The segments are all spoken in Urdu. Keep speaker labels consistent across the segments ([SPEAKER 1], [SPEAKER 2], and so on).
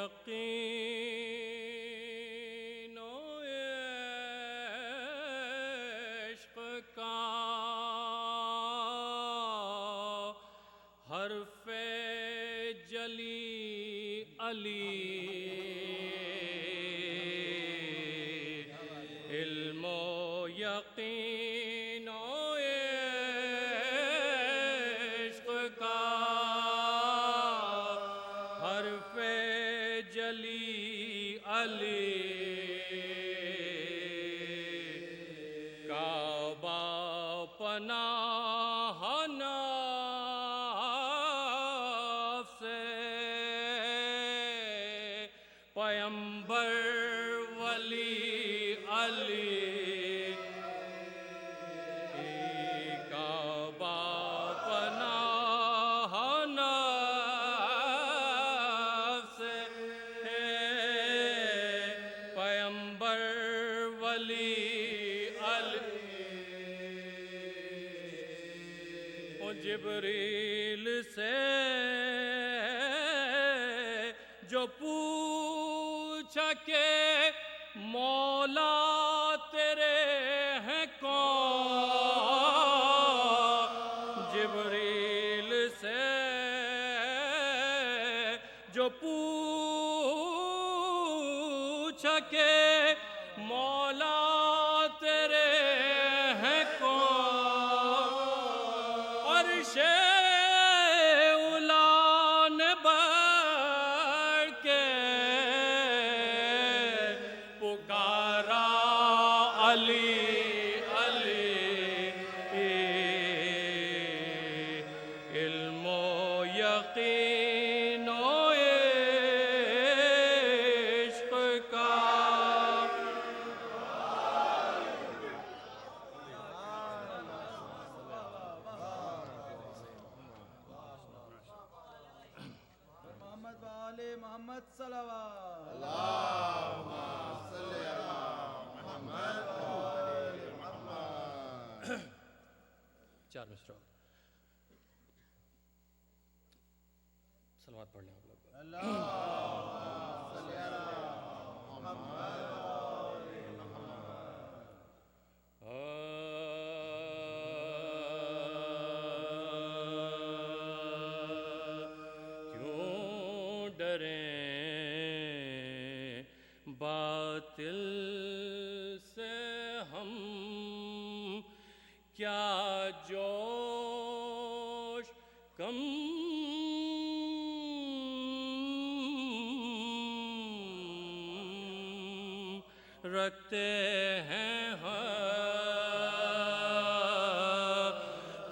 [SPEAKER 1] یقین و عشق کا حرف جلی علی علم و یقین و عشق کا حرف جلی علی کعبہ پناہ نفس پیمبر ولی علی کعبہ پناہ نفس پیمبر ولی جبریل سے جو پوچھا کہ مولا تیرے ہیں کون جبریل سے جو پوچھا کہ مولا تیرے ہیں کون اولا نے بڑھ کے پکارا علی علی علم و یقین و عشق کا
[SPEAKER 2] محمد صلوات
[SPEAKER 3] اللہم صلی علی محمد وآل محمد
[SPEAKER 1] چار مصرع صلوات پڑھ لیں آپ لوگ
[SPEAKER 3] اللہم صلی علی محمد وآل
[SPEAKER 1] باطل سے ہم کیا جوش کم رکھتے ہیں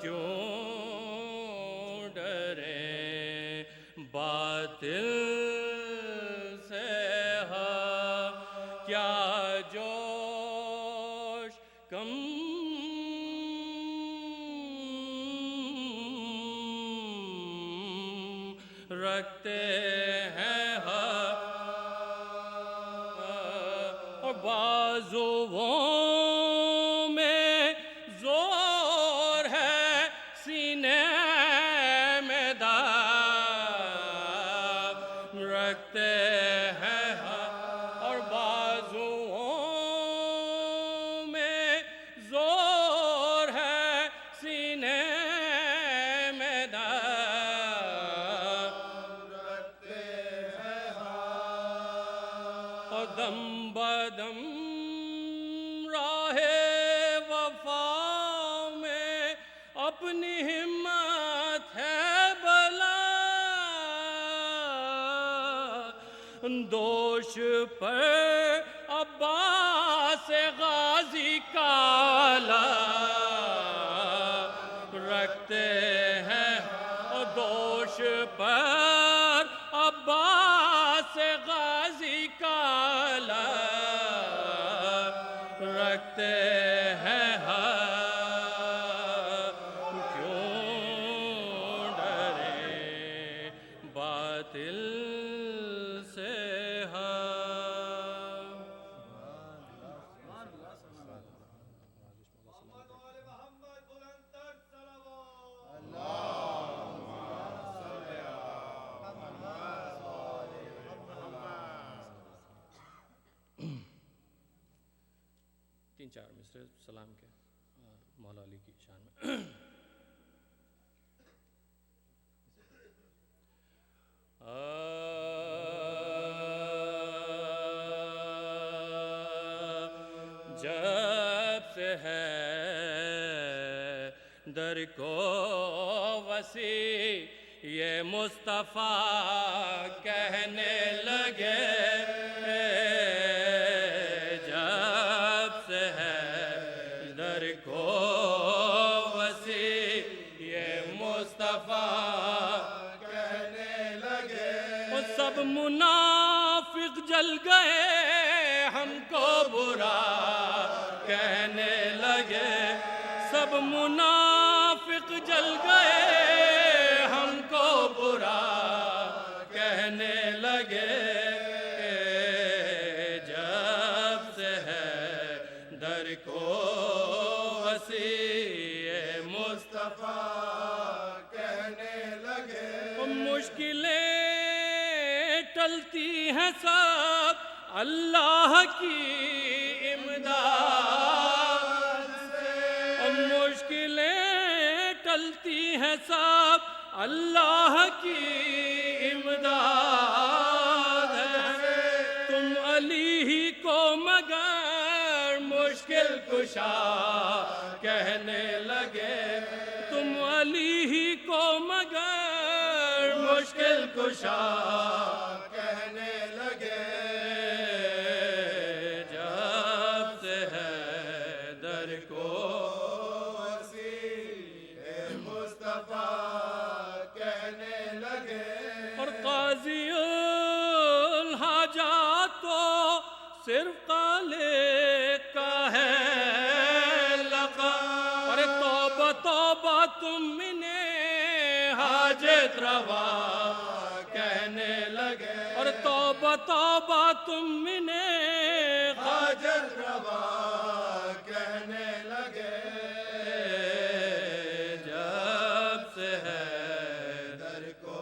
[SPEAKER 1] کیوں ڈریں باطل کیا جوش کم رکھتے ہیں اور بازوؤں میں زور ہے سینے میں دم رکھتے ہیں دم بدم راہ وفا میں اپنی ہمت ہے بلا دوش پر عباس غازی کالا رکھتے ہیں دوش پر عباس غازی کالا رکھتے ہیں کیوں ڈریں باطل سے 3-4 مصرے سلام کے مولا علی کی شان میں. جب سے ہے در کو وسیع یہ مصطفیٰ کہنے لگے. جب سے ہے در کو وسیع یہ مصطفیٰ
[SPEAKER 3] کہنے لگے.
[SPEAKER 1] وہ سب منافق جل گئے ہم کو برا کہنے لگے. سب منافق جل گئے ہم کو برا کہنے لگے. جب سے ہے در کو وسیع مصطفیٰ
[SPEAKER 3] کہنے لگے.
[SPEAKER 1] مشکلیں ٹلتی ہیں سب اللہ کی امداد سے. مشکلیں ٹلتی ہیں سب اللہ کی امداد ہے. تم علی ہی کو مگر مشکل کشا کہنے لگے. تم علی ہی کو مگر مشکل کشا
[SPEAKER 3] کہنے لگے.
[SPEAKER 1] جب سے ہے در کو
[SPEAKER 3] وسیع مصطفیٰ کہنے لگے.
[SPEAKER 1] اور قاضی الحاجات تو صرف خالق کا ہے لقب. اور توبہ توبہ تم نے حاجت روا کہنے لگے. اور توبہ توبہ تم نے
[SPEAKER 3] حاجت روا کہنے لگے.
[SPEAKER 1] جب سے ہے
[SPEAKER 3] در کو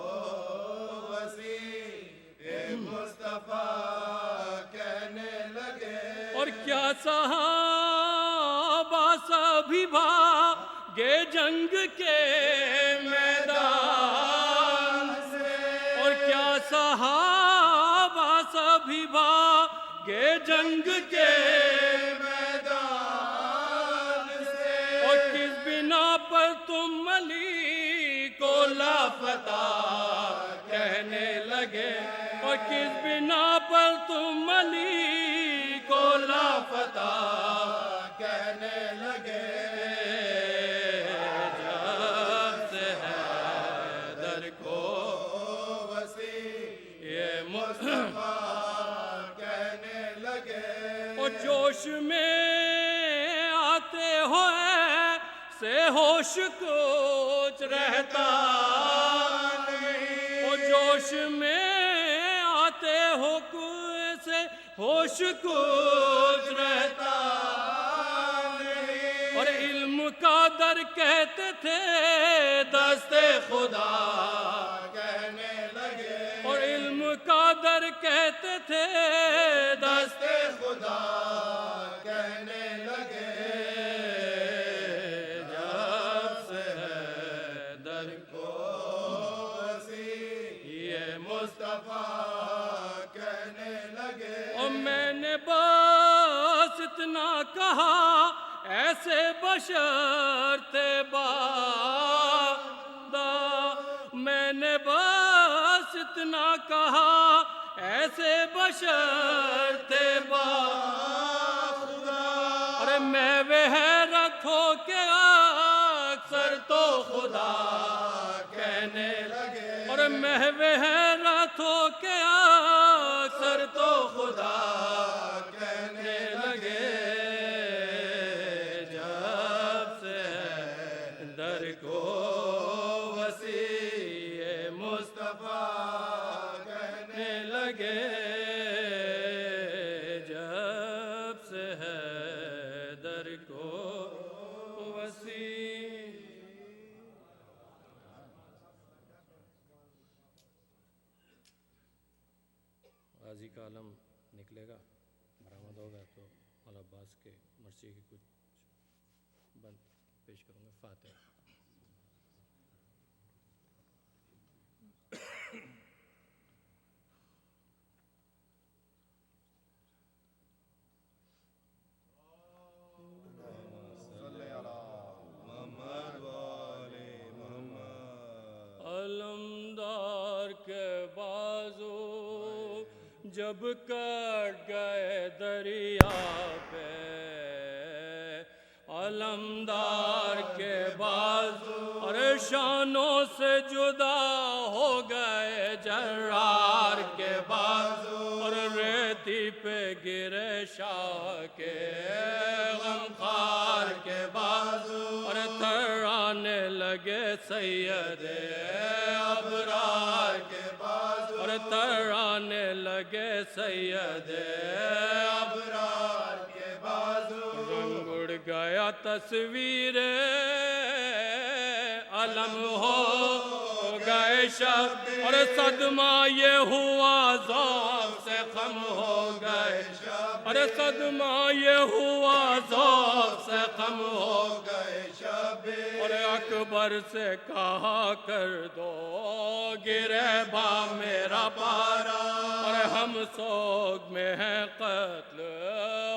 [SPEAKER 3] وسیع مصطفیٰ کہنے لگے.
[SPEAKER 1] اور کیا صحابہ سبھی بھاگے جنگ کے میدان سے. اور کیا صحابہ سبھی بھاگے جنگ کے
[SPEAKER 3] میدان سے.
[SPEAKER 1] اور کس بنا پر تم علی کو لاپتہ کہنے لگے. اور کس بنا پر تم علی کو لاپتہ
[SPEAKER 3] کہنے لگے.
[SPEAKER 1] جب سے ہے در کو
[SPEAKER 3] وسیع
[SPEAKER 1] یہ
[SPEAKER 3] مصطفیٰ کہنے لگے.
[SPEAKER 1] اور جوش میں آتے ہوئے سے ہوش کچھ رہتا نہیں. اور جوش میں آتے ہو سے ہوش کچھ رہتا نہیں. اور علم کا در کہتے تھے دست خدا
[SPEAKER 3] کہنے لگے.
[SPEAKER 1] اور علم کا در کہتے تھے دست
[SPEAKER 3] خدا کہنے لگے.
[SPEAKER 1] جب سے ہے در کو
[SPEAKER 3] وسیع
[SPEAKER 1] یہ
[SPEAKER 3] مصطفیٰ کہنے لگے.
[SPEAKER 1] اور میں نے بس اتنا کہا ایسے بشر تھے بادا. میں نے بس اتنا کہا ایسے بشر تھے بادا. ارے میں وہ حیرت ہو کے اکثر تو خدا کہنے
[SPEAKER 3] لگے.
[SPEAKER 1] اور میں وہ حیرت ہو کے اکثر تو خدا
[SPEAKER 3] کہنے
[SPEAKER 1] لگے. جب سے در کو وسیع مصطفیٰ کہنے لگے. جب سے ہے در کو وسیع. غازی کا علم نکلے گا برآمد ہوگا تو مولا عباس کے مرثیے کی کچھ بند پیش کروں گا. فاتحہ. علمدار کے بازو جب کٹ گئے دریا پہ، علمدار کے بازو اور شانوں سے جدا ہو گئے جرار کے بازو، اور ریتی پہ گرے شاہ کے غمخوار کے بازو، اور تھرانے لگے سید ابرار کے بازو، اور ترانے لگے سید
[SPEAKER 3] ابرار کے بازو،
[SPEAKER 1] رنگ اڑ گیا تصویر علم ہو گئے شب، اور صدمہ یہ ہوا ذوق سے خم ہو گئے، اور صدمہ یہ ہوا ذوق سے خم ہو
[SPEAKER 3] گئے شب،
[SPEAKER 1] اور اکبر سے کہا کر دو گرے با میرا پارا، اور ہم سوگ میں ہیں قتل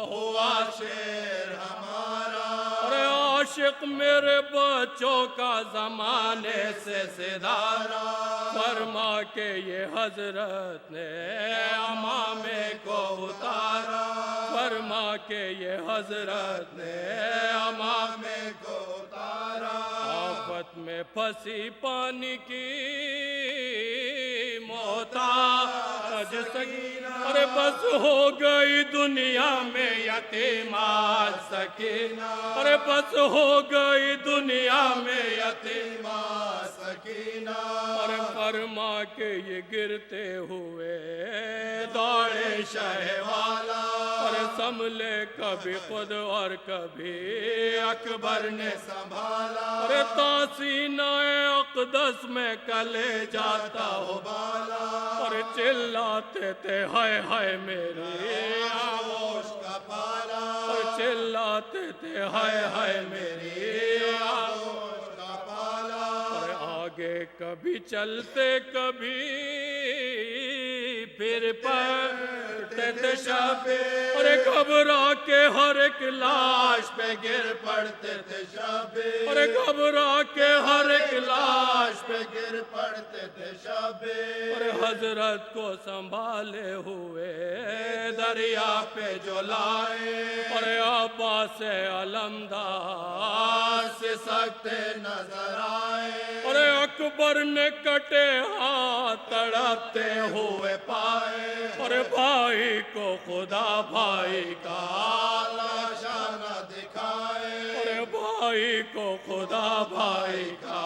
[SPEAKER 1] ہوا
[SPEAKER 3] شیر ہمارا،
[SPEAKER 1] اور عاشق میرے بچوں کا زمانے سے سدھارا، فرما کے یہ حضرت نے امامے کو اتارا، فرما کے یہ حضرت نے امامے
[SPEAKER 3] کو اتارا،
[SPEAKER 1] آفت میں پھنسی پانی کی محتاج سکینہ، اور بس ہو گئی دنیا میں یتیمات سکینہ، اور بس ہو گئی دنیا میں یتیمات
[SPEAKER 3] سکینہ،
[SPEAKER 1] اور فرما کے یہ گرتے ہوئے دوڑے شہ والا، اور سنبھلے کبھی خود اور کبھی اکبر نے
[SPEAKER 3] سنبھالا،
[SPEAKER 1] اور تاسینہ اقدس میں کلے جاتا ہو بالا، اور چلاتے تھے ہائے ہائے میری
[SPEAKER 3] آغوش کا پالا،
[SPEAKER 1] اور چلاتے تھے ہائے ہائے میری
[SPEAKER 3] آغوش کا پالا،
[SPEAKER 1] اور آگے کبھی چلتے کبھی پھر پڑتے تھے شب، اور گھبرا کے ہر ایک لاش پہ گر
[SPEAKER 3] پڑتے تھے شب،
[SPEAKER 1] اور گھبرا کے ہر ایک لاش پہ
[SPEAKER 3] گر پڑتے تھے شب،
[SPEAKER 1] اور حضرت کو سنبھالے ہوئے دریا پہ جو لائے، اور عباس علمدار سے سکتے
[SPEAKER 3] نظر آئے،
[SPEAKER 1] اور اکبر نے کٹے ہاتھ تڑپتے ہوئے پائے، اور بھائی کو خدا بھائی کا
[SPEAKER 3] لاشا نہ دکھائے،
[SPEAKER 1] اور بھائی کو خدا بھائی کا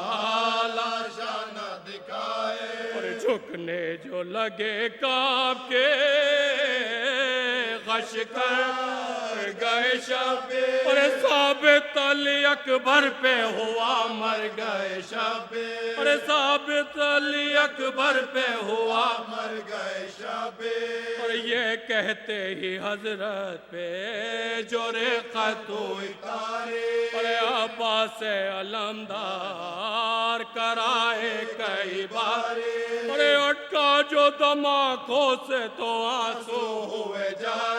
[SPEAKER 3] لاشا نہ دکھائے،
[SPEAKER 1] اور جھکنے جو لگے کانپ کے غش کر گئے شب، اور ثابت علی اکبر پہ ہوا مر گئے شب، اور ثابت علی اکبر پہ ہوا
[SPEAKER 3] مر گئے شب،
[SPEAKER 1] اور یہ کہتے ہی حضرت پہ جورے قطو
[SPEAKER 3] تارے،
[SPEAKER 1] اور عباس علمدار کرائے کئی بار، اور اٹکا جو دم آنکھوں سے تو آنسو
[SPEAKER 3] ہوئے جارے،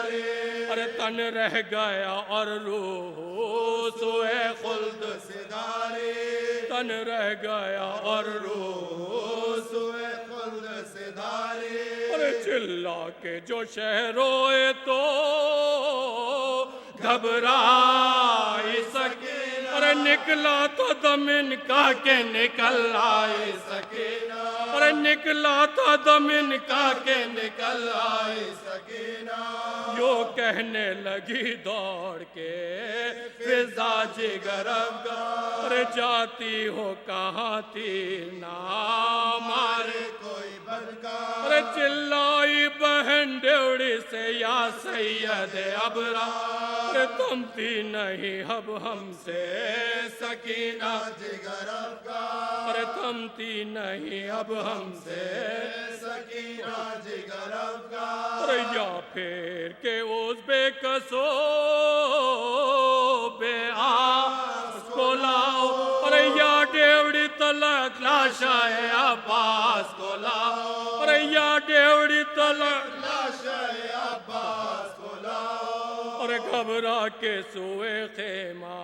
[SPEAKER 1] اور تن رہ گیا اور روح سوئے خلد
[SPEAKER 3] سدارے،
[SPEAKER 1] تن رہ گیا اور روح
[SPEAKER 3] سوئے خلد سدارے،
[SPEAKER 1] اور چلا کے جو شہ روئے تو گھبرائی سکینہ، اور نکلا تو دم ان کا کہ نکل آئی سکینہ، اور نکلا تو دم ان کا کہ نکل آئی
[SPEAKER 3] سکینہ،
[SPEAKER 1] یوں کہنے لگی دوڑ کے فضا جگر افگار، جاتی ہو کہاں تیر نہ مارے
[SPEAKER 3] کوئی
[SPEAKER 1] ارے چلائی بہن ڈیوڑی سے یا سید ابرار، ارے تم تھی نہیں اب ہم سے سکینہ
[SPEAKER 3] جگر افگار،
[SPEAKER 1] ارے تم تھی نہیں اب ہم سے
[SPEAKER 3] سکینہ جگر افگار،
[SPEAKER 1] ارے یا پھر کے اس بے کسو بے آس کو لاؤ، ارے یا ڈیوڑی تلک لاشائے عباس کو لاؤ، ارے یا ڈیوڑی تلک
[SPEAKER 3] لاشائے عباس کو لاؤ،
[SPEAKER 1] اور گھبرا کے سوئے خیمہ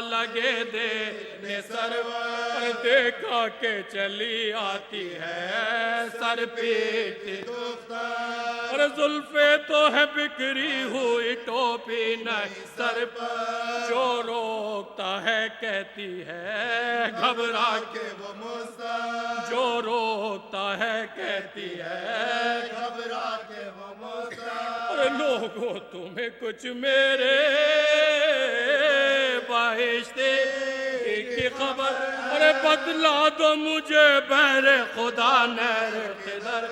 [SPEAKER 1] لگے دینے سرور، اور دیکھا کہ چلی آتی ہے سر پیٹی
[SPEAKER 3] دختر،
[SPEAKER 1] اور زلفیں تو ہے بکھری ہوئی ٹوپی نہیں سر پر، جو روکتا ہے کہتی ہے گھبرا کے،
[SPEAKER 3] کہ وہ مستر،
[SPEAKER 1] جو روکتا ہے کہتی ہے
[SPEAKER 3] گھبرا کے وہ مستر،
[SPEAKER 1] اور لوگوں تمہیں کچھ میرے بہشتے کی خبر، ارے بتلا دو مجھے بہر خدا نہر کدھر،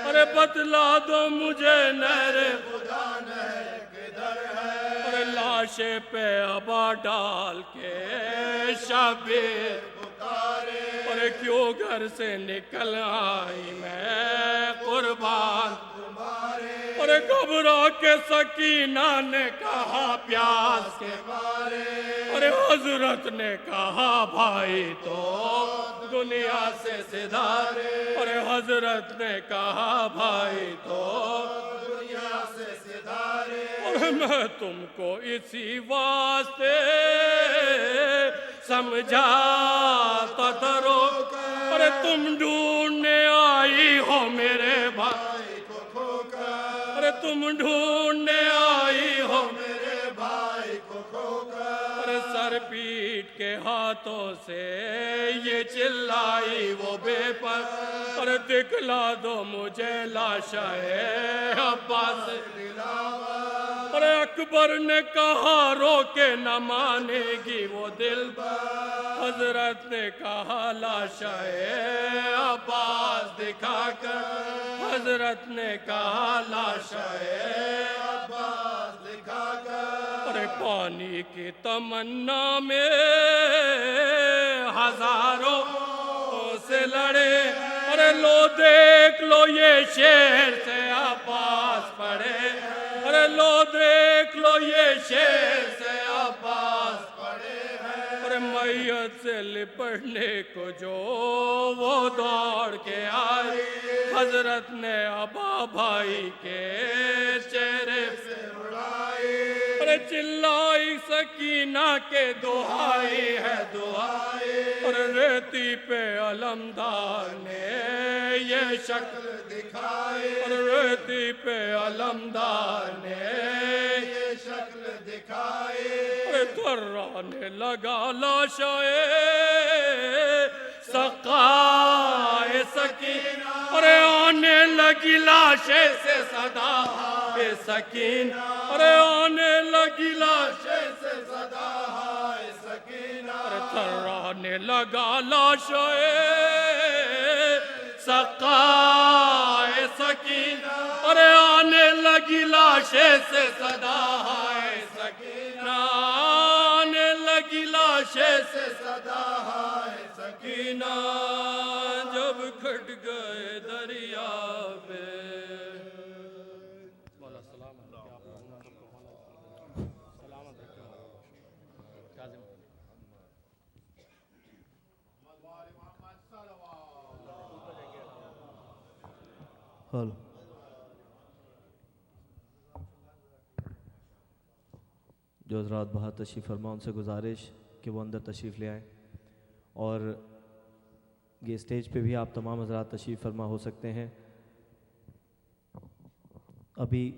[SPEAKER 1] ارے بتلا دو مجھے نہر
[SPEAKER 3] خدا نہر کدھر ہے،
[SPEAKER 1] ارے لاشے پہ ابا ڈال کے شبیر
[SPEAKER 3] پکارے،
[SPEAKER 1] ارے کیوں گھر سے نکل آئی میں قربان
[SPEAKER 3] تمہارے
[SPEAKER 1] اور گھبرا کے سکینہ نے کہا پیاس کے
[SPEAKER 3] مارے،
[SPEAKER 1] اور حضرت نے کہا بھائی تو دنیا سے سدھارے، اور حضرت نے کہا بھائی تو
[SPEAKER 3] دنیا سے سدھارے،
[SPEAKER 1] اور میں تم کو اسی واسطے سمجھاتا تھا روک، اور تم ڈھونڈنے آئی ہو میرے بھائی،
[SPEAKER 3] بھائی کو کھو کر،
[SPEAKER 1] اور تم ڈھونڈنے آئی ہو
[SPEAKER 3] میرے بھائی کو کھو کر،
[SPEAKER 1] اور سر پیٹ کے ہاتھوں سے یہ چلائی وہ بے پر، اور دکھلا دو مجھے لاشائے عباس، اور اکبر نے کہا رو کے نہ مانے گی وہ دل پر، حضرت نے کہا لاشائے عباس دکھا کر، حضرت نے کہا لاشائے
[SPEAKER 3] عباس دکھا کر،
[SPEAKER 1] اور پانی کی تمنا میں ہزاروں سے لڑے، ارے لو دیکھ لو یہ شیر سے عباس پڑے، ارے لو دیکھ لو یہ شیر سے عباس
[SPEAKER 3] پڑے ہیں،
[SPEAKER 1] اور میت سے لپٹنے کو جو وہ دوڑ کے آئے، حضرت نے ابا بھائی کے چہرے سے
[SPEAKER 3] اڑائے،
[SPEAKER 1] اور چلائی سکینہ کے دعائی ہے دعائی، اور ریتی پہ علمدار نے یہ شکل
[SPEAKER 3] دکھائے،
[SPEAKER 1] اور ریتی پہ علمدار نے
[SPEAKER 3] یہ شکل دکھائے،
[SPEAKER 1] اور تھرانے لگا لاشائے سقائے سکینہ، اور آنے لگی لاشے سے صدا ہے سکینہ، اور آنے لگی لاشے
[SPEAKER 3] سے صدا ہے سکینہ،
[SPEAKER 1] اور تھرانے لگا لاشائے سقائے سکینہ، اور آنے لگی لاشے سے صدا ہے سکینہ، آنے لگی لاشے سے
[SPEAKER 3] صدا ہے
[SPEAKER 1] سکینہ، جب کھٹ گئے دریا پہ مولا سلامت رکھے آپ لوگوں کو، سلامت رکھے کاظم
[SPEAKER 4] ہلو جو حضرات باہر تشریف فرما ان سے گزارش کہ وہ اندر تشریف لے آئیں، اور یہ اسٹیج پہ بھی آپ تمام حضرات تشریف فرما ہو سکتے ہیں۔ ابھی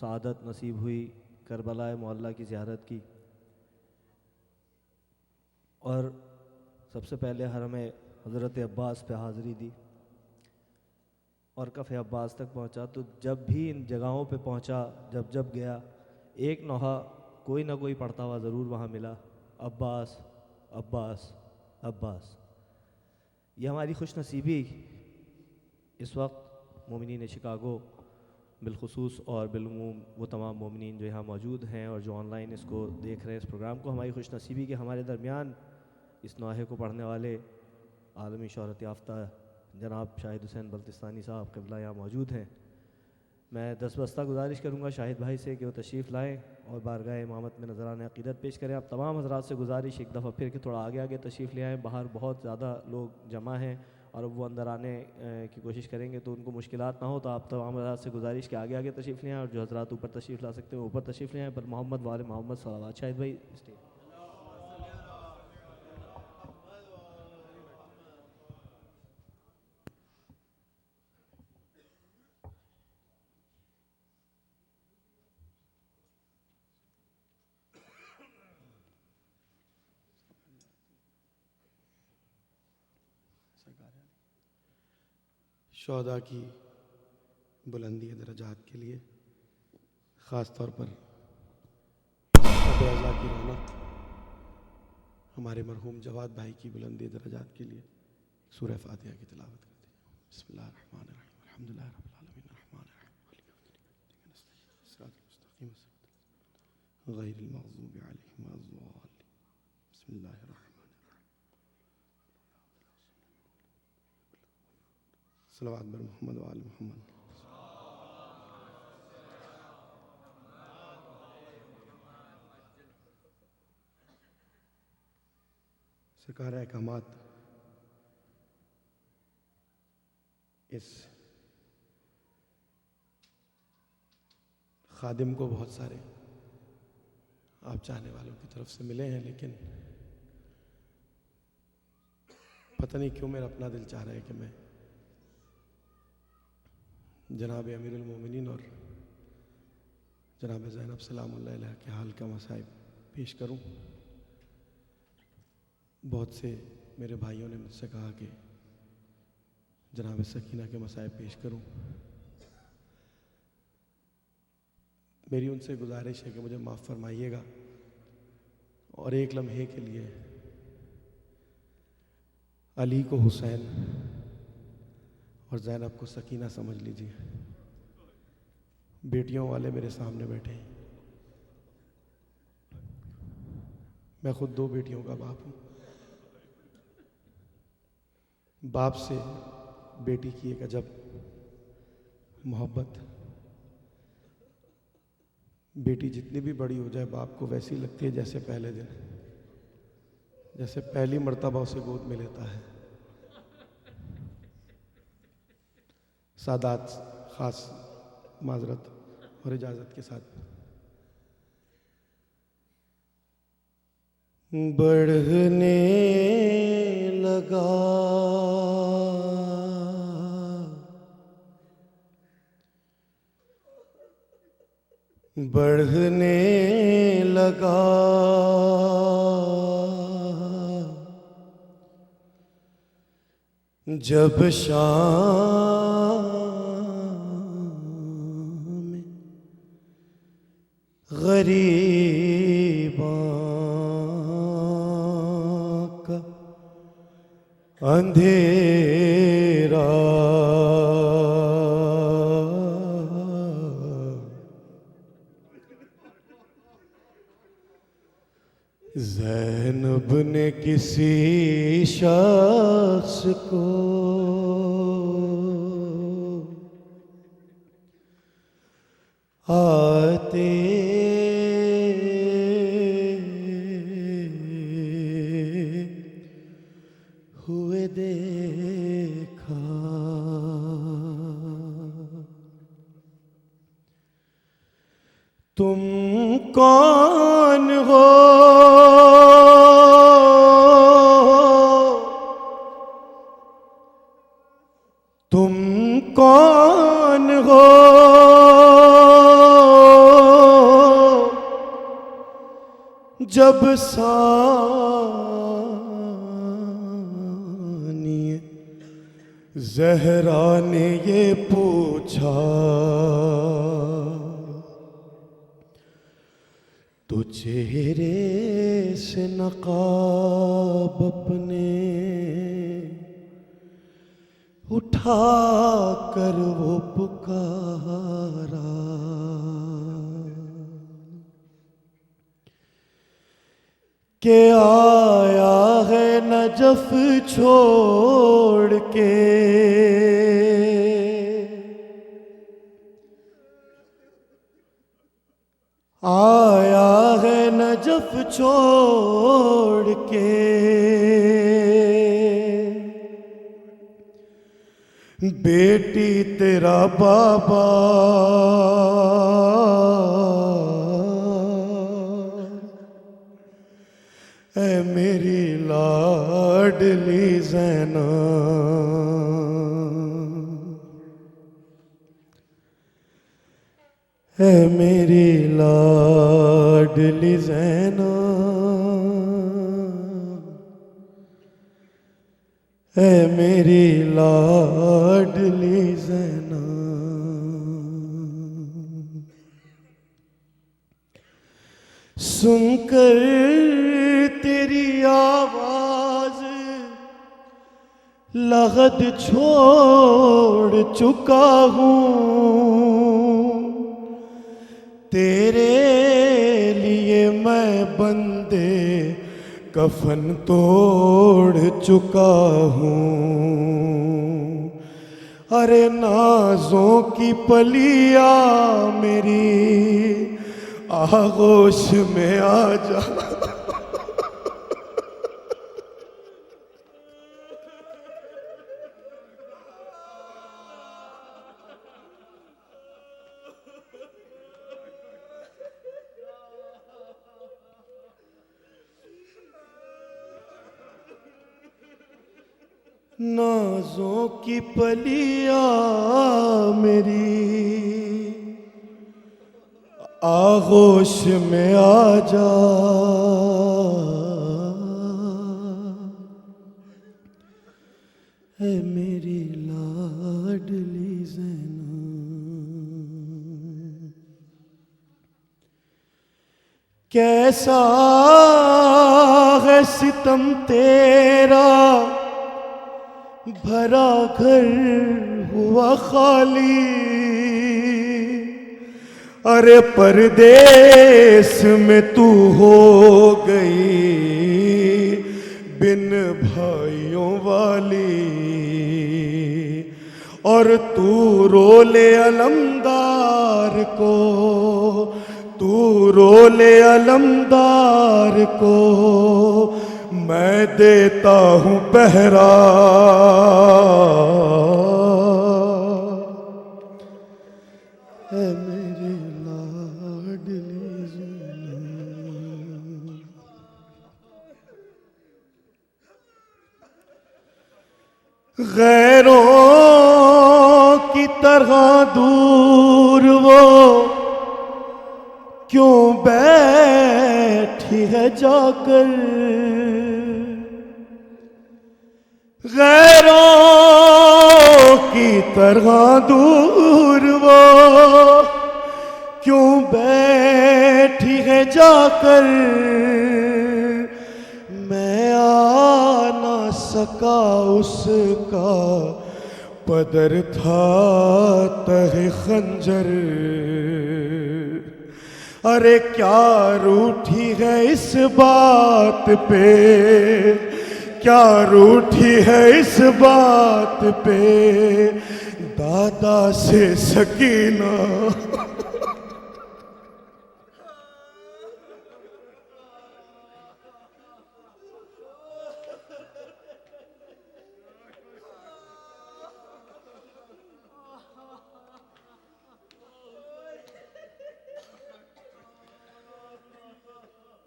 [SPEAKER 4] سعادت نصیب ہوئی کربلا معلیٰ کی زیارت کی، اور سب سے پہلے حرم حضرت عباس پہ حاضری دی اور کف عباس تک پہنچا، تو جب بھی ان جگہوں پہ پہنچا، جب گیا، ایک نوحہ کوئی نہ کوئی پڑھتا ہوا ضرور وہاں ملا، عباس عباس عباس۔ یہ ہماری خوش نصیبی اس وقت مومنین شکاگو بالخصوص اور بالعموم وہ تمام مومنین جو یہاں موجود ہیں اور جو آن لائن اس کو دیکھ رہے ہیں اس پروگرام کو، ہماری خوش نصیبی کہ ہمارے درمیان اس نوحے کو پڑھنے والے عالمی شہرت یافتہ جناب شاہد حسین بلتستانی صاحب قبلہ یہاں موجود ہیں۔ میں دستبستہ گزارش کروں گا شاہد بھائی سے کہ وہ تشریف لائیں اور بارگاہ امامت میں نذران عقیدت پیش کریں۔ آپ تمام حضرات سے گزارش ایک دفعہ پھر کہ تھوڑا آگے آگے تشریف لے آئیں، باہر بہت زیادہ لوگ جمع ہیں اور اب وہ اندر آنے کی کوشش کریں گے تو ان کو مشکلات نہ ہو، تو آپ تمام حضرات سے گزارش کہ آگے آگے تشریف لے آئیں، اور جو حضرات اوپر تشریف لا سکتے ہیں اوپر تشریف لے آئیں۔ پر محمد وال محمد صلوات۔ شاہد بھائی اسٹیج۔
[SPEAKER 5] شہداء کی بلندی درجات کے لیے، خاص طور پر قبر رضا کی رونق ہمارے مرحوم جواد بھائی کی بلندی درجات کے لیے سورہ فاتحہ کی تلاوت کرتے ہیں۔ بسم اللہ الرحمن الرحیم، الحمدللہ رب العالمین، الرحمن الرحیم، صراط المستقیم، غیر المغضوب علیہم ولا الضالین۔ بسم اللہ الرحمن الرحیم، صلوات بر محمد و آل محمد۔ سرکار احکامات اس خادم کو بہت سارے آپ چاہنے والوں کی طرف سے ملے ہیں، لیکن پتہ نہیں کیوں میرا اپنا دل چاہ رہا ہے کہ میں جناب امیر المومنین اور جناب زینب سلام اللہ علیہ کے حال کا مصائب پیش کروں۔ بہت سے میرے بھائیوں نے مجھ سے کہا کہ جناب سکینہ کے مصائب پیش کروں۔ میری ان سے گزارش ہے کہ مجھے معاف فرمائیے گا اور ایک لمحے کے لیے علی کو حسین اور زینب کو سکینہ سمجھ لیجیے۔ بیٹیوں والے میرے سامنے بیٹھے ہیں، میں خود 2 بیٹیوں کا باپ ہوں۔ باپ سے بیٹی کی ایک عجب محبت، بیٹی جتنی بھی بڑی ہو جائے باپ کو ویسی لگتی ہے جیسے پہلے دن، جیسے پہلی مرتبہ اسے گود میں لیتا ہے۔ سادات خاص معذرت اور اجازت کے ساتھ بڑھنے لگا بڑھنے لگا جب شام میں غریباں کا اندھیرا زینب نے کسی شخص کو آتے ہوئے دیکھا، تم کون ہو تم کون ہو جب ثانی زہرا نے یہ پوچھا تو چہرے سے نقاب اپنے اٹھا کر وہ پکارا کہ آیا ہے نجف چھوڑ کے، آیا ہے نجف چھوڑ کے، بیٹی تیرا بابا اے میری لاڈلی زینب، اے میری لاڈلی زینب، اے میری لاڈلی زینب، سن کر تیری آواز لغت چھوڑ چکا ہوں، تیرے لیے میں بندے کفن توڑ چکا ہوں، ارے نازوں کی پلیا میری آغوش میں آ جا، نازوں کی پلیا میری آغوش میں آ جا، اے میری لاڈلی زینب، کیسا ہے ستم تیرا، بھرا گھر ہوا خالی، ارے پردیس میں تو ہو گئی بن بھائیوں والی، اور تو رولے علمدار کو، تو رولے علمدار کو میں دیتا ہوں پہرا، اے میری لاڈلی زینب، غیروں کی طرح دور وہ کیوں بیٹھی ہے جا کر، غیروں کی طرح دور وہ کیوں بیٹھی ہے جا کر، میں آ نہ سکا اس کا پدر تھا تہ خنجر، ارے کیا روٹھی ہے اس بات پہ، کیا روٹھی ہے اس بات پہ دادا سے سکینہ،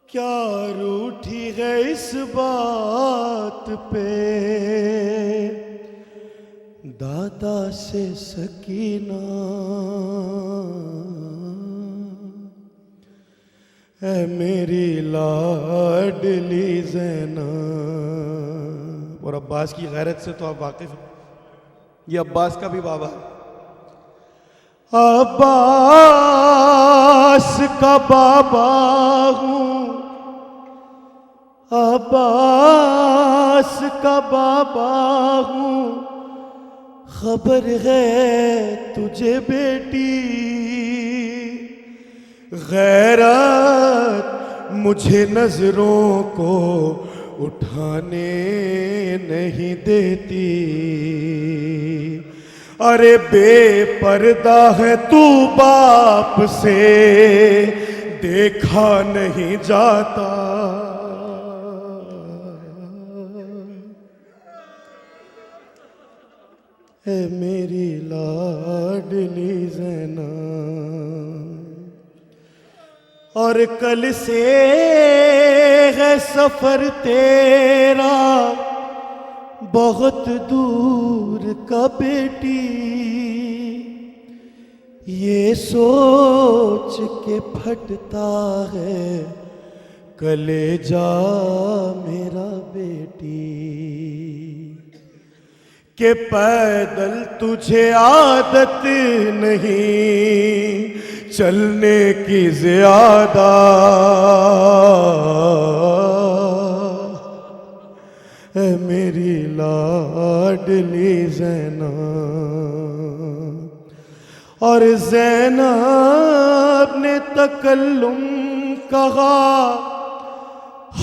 [SPEAKER 5] کیا روٹھی ہے اس بات پہ دادا سے سکینہ، اے میری لاڈلی زینب، اور عباس کی غیرت سے تو آپ واقف ہیں، یہ عباس کا بھی بابا ہے، عباس کا بابا ہوں، عباس کا بابا ہوں، خبر ہے تجھے بیٹی غیرت مجھے نظروں کو اٹھانے نہیں دیتی. ارے بے پردہ ہے تو باپ سے دیکھا نہیں جاتا. اے میری لاڈلی زینب اور کل سے ہے سفر تیرا بہت دور کا بیٹی. یہ سوچ کے پھٹتا ہے کلیجا میرا بیٹی کہ پیدل تجھے عادت نہیں چلنے کی زیادہ. اے میری لاڈلی زینب اور زینب نے تکلم کہا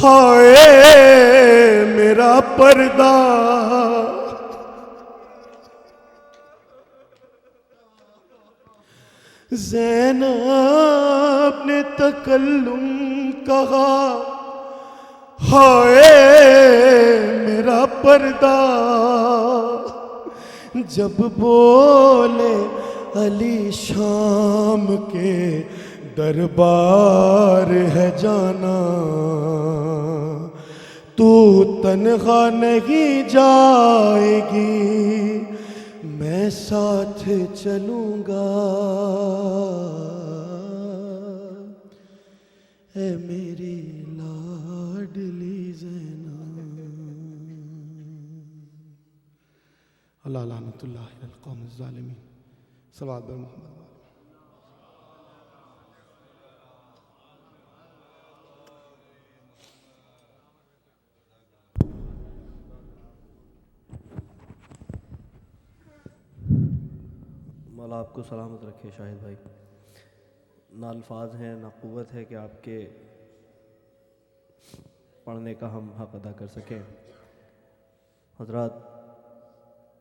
[SPEAKER 5] ہائے میرا پردہ. زینب نے تکلم کہا ہائے میرا پردہ. جب بولے علی شام کے دربار ہے جانا تو تنہا نہیں جائے گی میں ساتھ چلوں گا. اے میری لاڈلی زینب. اللہ لعنت اللہ علی القوم الظالمین. صلوات بر محمد.
[SPEAKER 4] مولا آپ کو سلامت رکھے شاہد بھائی. نہ الفاظ ہیں نہ قوت ہے کہ آپ کے پڑھنے کا ہم حق ادا کر سکیں. حضرات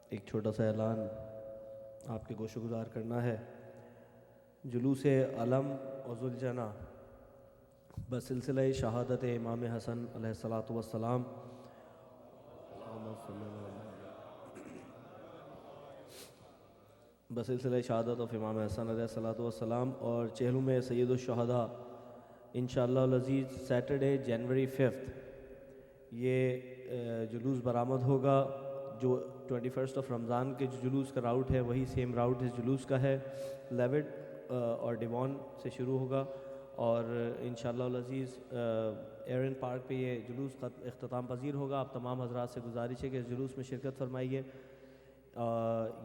[SPEAKER 4] ایک چھوٹا سا اعلان آپ کے گوش گزار کرنا ہے. جلوس علم و ذوالجناح بسلسلہ شہادت امام حسن علیہ الصلاۃ والسلام بسلسلہ شہادت آف امام حسن علیہ الصلاۃ والسلام اور چہلم سید الشہداء انشاءاللہ العزیز سیٹرڈے جنوری 5 یہ جلوس برآمد ہوگا. جو 21 رمضان کے جو جلوس کا راؤٹ ہے وہی سیم راؤٹ اس جلوس کا ہے. لیوڈ اور ڈیوان سے شروع ہوگا اور انشاءاللہ العزیز ایرن پارک پہ یہ جلوس اختتام پذیر ہوگا. آپ تمام حضرات سے گزارش ہے کہ اس جلوس میں شرکت فرمائیے.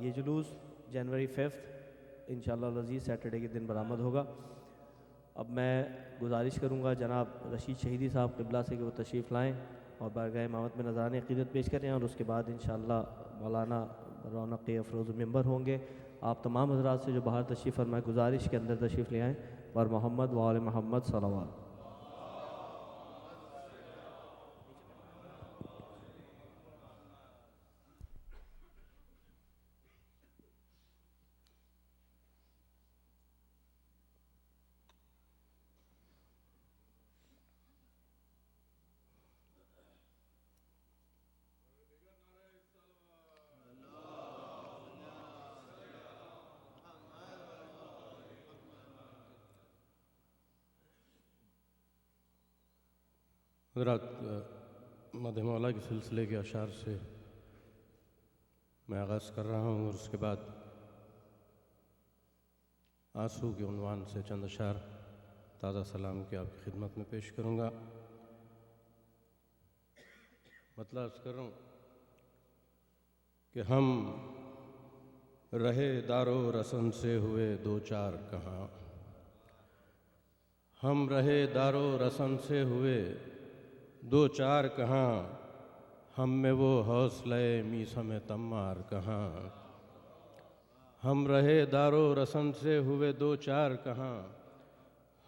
[SPEAKER 4] یہ جلوس جنوری 5 انشاءاللہ العزیز سیٹرڈے کے دن برآمد ہوگا. اب میں گزارش کروں گا جناب رشید شہیدی صاحب قبلہ سے کہ وہ تشریف لائیں اور بارگاہ امامت میں نذران عقیدت پیش کریں اور اس کے بعد انشاءاللہ مولانا رونق افروز ممبر ہوں گے. آپ تمام حضرات سے جو باہر تشریف فرمائے گزارش کے اندر تشریف لے آئیں. اور محمد و آل محمد صلوات.
[SPEAKER 6] حضرات مدح مولا کے سلسلے کے اشعار سے میں آغاز کر رہا ہوں اور اس کے بعد آنسو کے عنوان سے چند اشعار تازہ سلام کے آپ کی خدمت میں پیش کروں گا. مطلب عرض کر رہا ہوں کہ ہم رہے دار و رسن سے ہوئے دو چار کہاں. ہم رہے دار و رسن سے ہوئے دو چار کہاں. ہم میں وہ حوصلہ میثم تمار کہاں. ہم رہے دارو رسن سے ہوئے دو چار کہاں،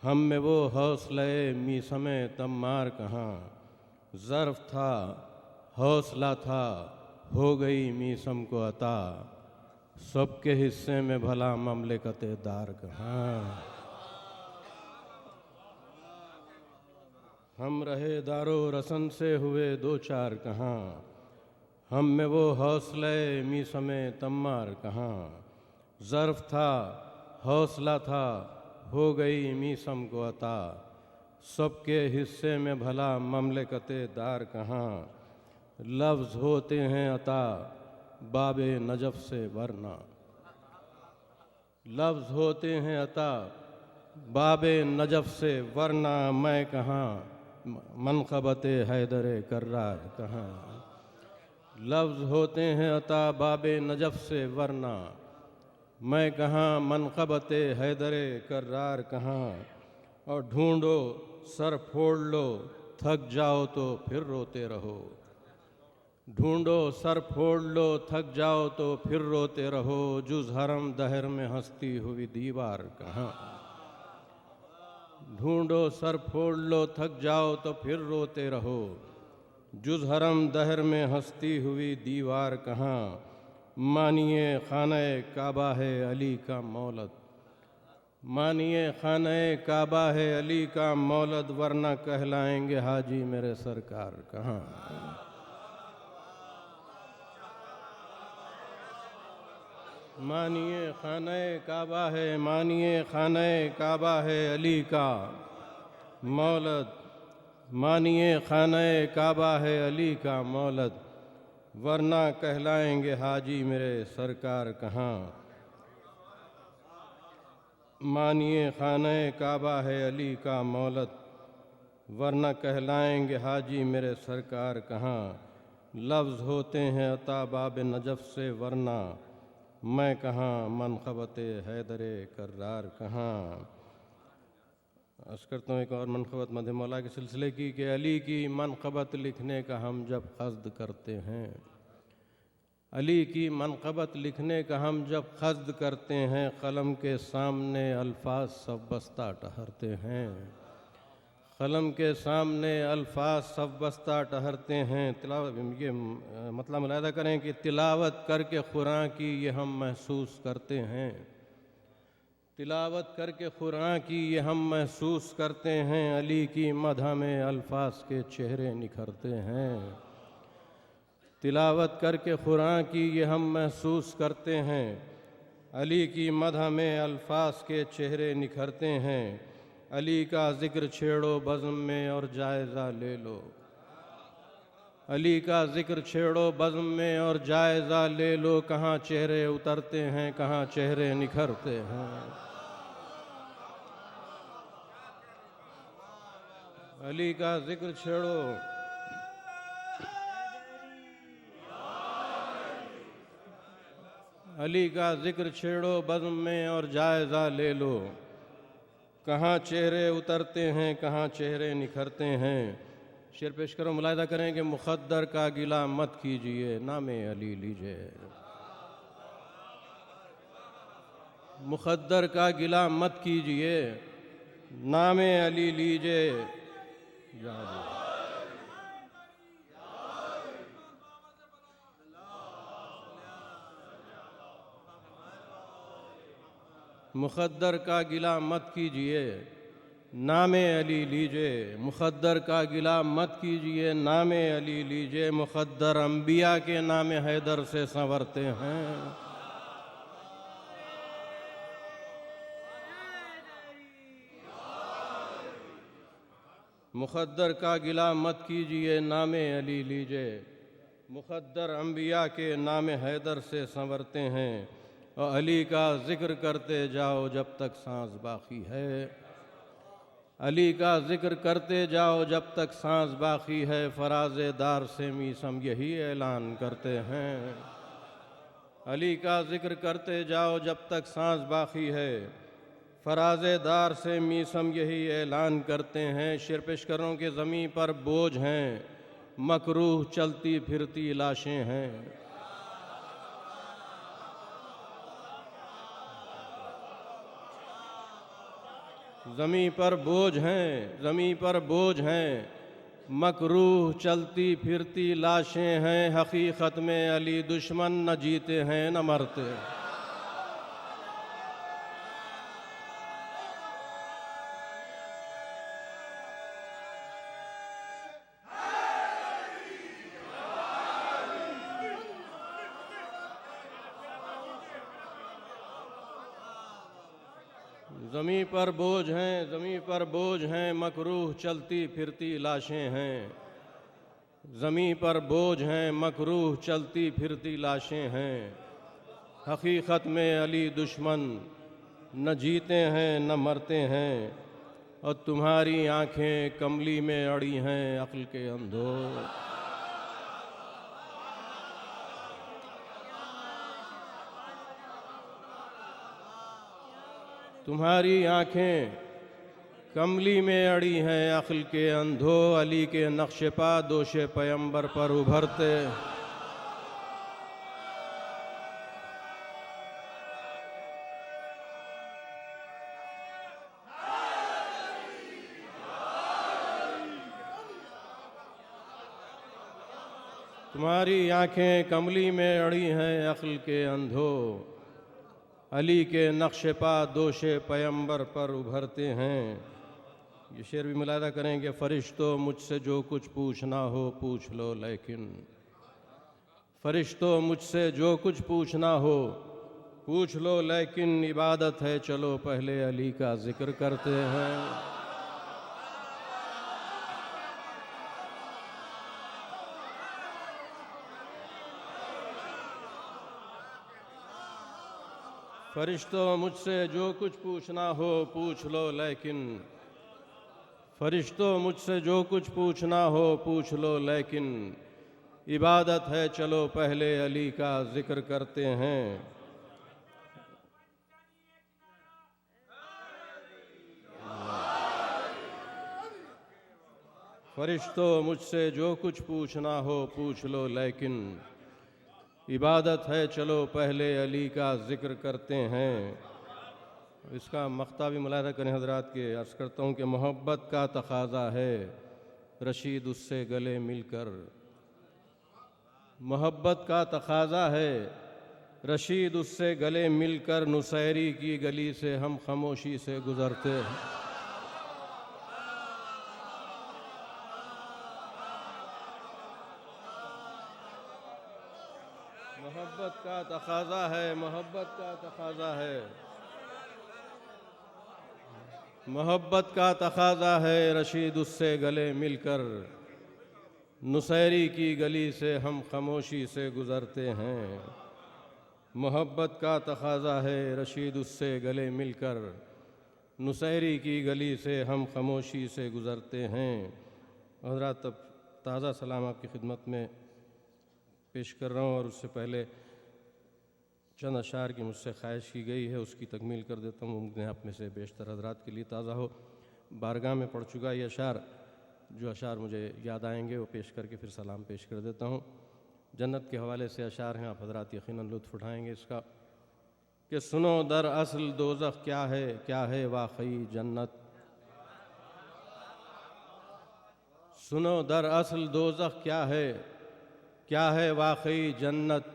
[SPEAKER 6] ہم میں وہ حوصلہ میسم تمار کہاں، ظرف تھا حوصلہ تھا ہو گئی میسم کو عطا، سب کے حصے میں بھلا مملکت دار کہاں۔ ہم رہے دارو رسن سے ہوئے دو چار کہاں، ہم میں وہ حوصلہ میسم تمار کہاں، ظرف تھا حوصلہ تھا ہو گئی میسم کو عطا، سب کے حصے میں بھلا مملکت دار کہاں، لفظ ہوتے ہیں عطا باب نجف سے ورنہ، لفظ ہوتے ہیں عطا باب نجف سے ورنہ، میں کہاں منقبت حیدر کرار کہاں، لفظ ہوتے ہیں عطا باب نجف سے ورنہ، میں کہاں منقبت حیدر کرار کہاں، اور ڈھونڈو سر پھوڑ لو تھک جاؤ تو پھر روتے رہو، ڈھونڈو سر پھوڑ لو تھک جاؤ تو پھر روتے رہو، جز حرم دہر میں ہستی ہوئی دیوار کہاں، ڈھونڈو سر پھوڑ لو تھک جاؤ تو پھر روتے رہو، جز حرم دہر میں ہستی ہوئی دیوار کہاں، مانیے خانہ کعبہ ہے علی کا مولد، مانیے خانہ کعبہ ہے علی کا مولد، ورنہ کہلائیں گے حاجی میرے سرکار کہاں۔ مانیے خانہ کعبہ ہے، مانیے خانہ کعبہ ہے علی کا مولد، مانیے خانہ کعبہ ہے علی کا مولد، ورنہ کہلائیں گے حاجی میرے سرکار کہاں۔ مانیے خانہ کعبہ ہے علی کا مولد، ورنہ کہلائیں گے حاجی میرے سرکار کہاں، لفظ ہوتے ہیں عطا باب نجف سے ورنہ، میں کہاں منقبت حیدر کرار کہاں۔ عرض کرتا ہوں ایک اور منقبت مدح مولا کے سلسلے کی کہ علی کی منقبت لکھنے کا ہم جب قصد کرتے ہیں، علی کی منقبت لکھنے کا ہم جب قصد کرتے ہیں، قلم کے سامنے الفاظ سب بستہ ٹہرتے ہیں، قلم کے سامنے الفاظ سب بستہ ٹہرتے ہیں، یہ مطلب ملاحظہ کریں کہ تلاوت کر کے قرآن کی یہ ہم محسوس کرتے ہیں، تلاوت کر کے قرآن کی یہ ہم محسوس کرتے ہیں، علی کی مدح میں الفاظ کے چہرے نکھرتے ہیں، تلاوت کر کے قرآن کی یہ ہم محسوس کرتے ہیں، علی کی مدح میں الفاظ کے چہرے نکھرتے ہیں، علی کا ذکر چھیڑو بزم میں اور جائزہ لے لو، علی کا ذکر چھیڑو بزم میں اور جائزہ لے لو، کہاں چہرے اترتے ہیں کہاں چہرے نکھرتے ہیں، علی کا ذکر چھیڑو علی کا ذکر چھیڑو بزم میں اور جائزہ لے لو، کہاں چہرے اترتے ہیں کہاں چہرے نکھرتے ہیں۔ شعر پیش کرو، ملاحظہ کریں کہ مقدر کا گلہ مت کیجئے نام علی لیجئے، مقدر کا گلہ مت کیجئے نام علی لیجئے، مقدر کا گلہ مت کیجئے نام علی لیجئے، مقدر کا گلہ مت کیجئے نام علی لیجئے، مقدر انبیاء کے نام حیدر سے سنورتے ہیں، مقدر کا گلہ مت کیجئے نام علی لیجئے، مقدر انبیاء کے نام حیدر سے سنورتے ہیں، اور علی کا ذکر کرتے جاؤ جب تک سانس باقی ہے، علی کا ذکر کرتے جاؤ جب تک سانس باقی ہے، فراز دار سے میسم یہی اعلان کرتے ہیں، علی کا ذکر کرتے جاؤ جب تک سانس باقی ہے، فراز دار سے میسم یہی اعلان کرتے ہیں۔ شعر پیش کروں کہ زمیں پر بوجھ ہیں، مکروہ چلتی پھرتی لاشیں ہیں، زمیں پر بوجھ ہیں، زمیں پر بوجھ ہیں، مکروہ چلتی پھرتی لاشیں ہیں، حقیقت میں علی دشمن نہ جیتے ہیں نہ مرتے۔ زمیں پر بوجھ ہیں، زمیں پر بوجھ ہیں، مکروہ چلتی پھرتی لاشیں ہیں، زمیں پر بوجھ ہیں، مکروہ چلتی پھرتی لاشیں ہیں، حقیقت میں علی دشمن نہ جیتے ہیں نہ مرتے ہیں، اور تمہاری آنکھیں کملی میں اڑی ہیں عقل کے اندھو۔ تمہاری آنکھیں کملی میں اڑی ہیں عقل کے اندھو، علی کے نقش پا دوش پیمبر پر ابھرتے۔ تمہاری آنکھیں کملی میں اڑی ہیں عقل کے اندھو، علی کے نقش پا دوش پیمبر پر ابھرتے ہیں۔ یہ شعر بھی ملاحظہ کریں کہ فرشتوں مجھ سے جو کچھ پوچھنا ہو پوچھ لو، لیکن فرشتوں مجھ سے جو کچھ پوچھنا ہو پوچھ لو، لیکن عبادت ہے چلو پہلے علی کا ذکر کرتے ہیں۔ فرشتوں مجھ سے جو کچھ پوچھنا ہو پوچھ لو، لیکن فرشتوں مجھ سے جو کچھ پوچھنا ہو پوچھ لو، لیکن عبادت ہے چلو پہلے علی کا ذکر کرتے ہیں۔ فرشتوں مجھ سے جو کچھ پوچھنا ہو پوچھ لو، لیکن عبادت ہے چلو پہلے علی کا ذکر کرتے ہیں۔ اس کا مقطع بھی ملاحظہ کریں حضرات کے، عرض کرتا ہوں کہ محبت کا تقاضا ہے رشید اس سے گلے مل کر، محبت کا تقاضا ہے رشید اس سے گلے مل کر، نصیری کی گلی سے ہم خاموشی سے گزرتے ہیں۔ محبت کا تقاضا ہے، محبت کا تقاضا ہے، محبت کا تقاضا ہے رشید اس سے گلے مل کر، نصیری کی گلی سے ہم خاموشی سے گزرتے ہیں۔ محبت کا تقاضا ہے رشید اس سے گلے مل کر، نصیری کی گلی سے ہم خاموشی سے گزرتے ہیں۔ حضرات اب تازہ سلام آپ کی خدمت میں پیش کر رہا ہوں، اور اس سے پہلے چند اشعار کی مجھ سے خواہش کی گئی ہے، اس کی تکمیل کر دیتا ہوں، ممکن ہے آپ میں سے بیشتر حضرات کے لیے تازہ ہو۔ بارگاہ میں پڑھ چکا یہ اشعار، جو اشعار مجھے یاد آئیں گے وہ پیش کر کے پھر سلام پیش کر دیتا ہوں۔ جنت کے حوالے سے اشعار ہیں، آپ حضرات یقیناً لطف اٹھائیں گے اس کا، کہ سنو در اصل دوزخ کیا ہے واقعی جنت، سنو در اصل دوزخ کیا ہے واقعی جنت،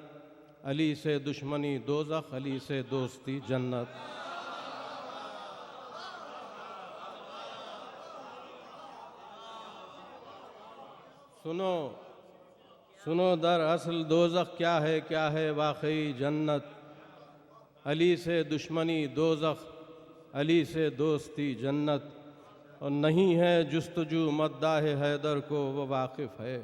[SPEAKER 6] علی سے دشمنی دوزخ، علی سے دوستی جنت۔ سنو در اصل دوزخ کیا ہے واقعی جنت، علی سے دشمنی دوزخ، علی سے دوستی جنت، اور نہیں ہے جستجو مداح حیدر کو وہ واقف ہے،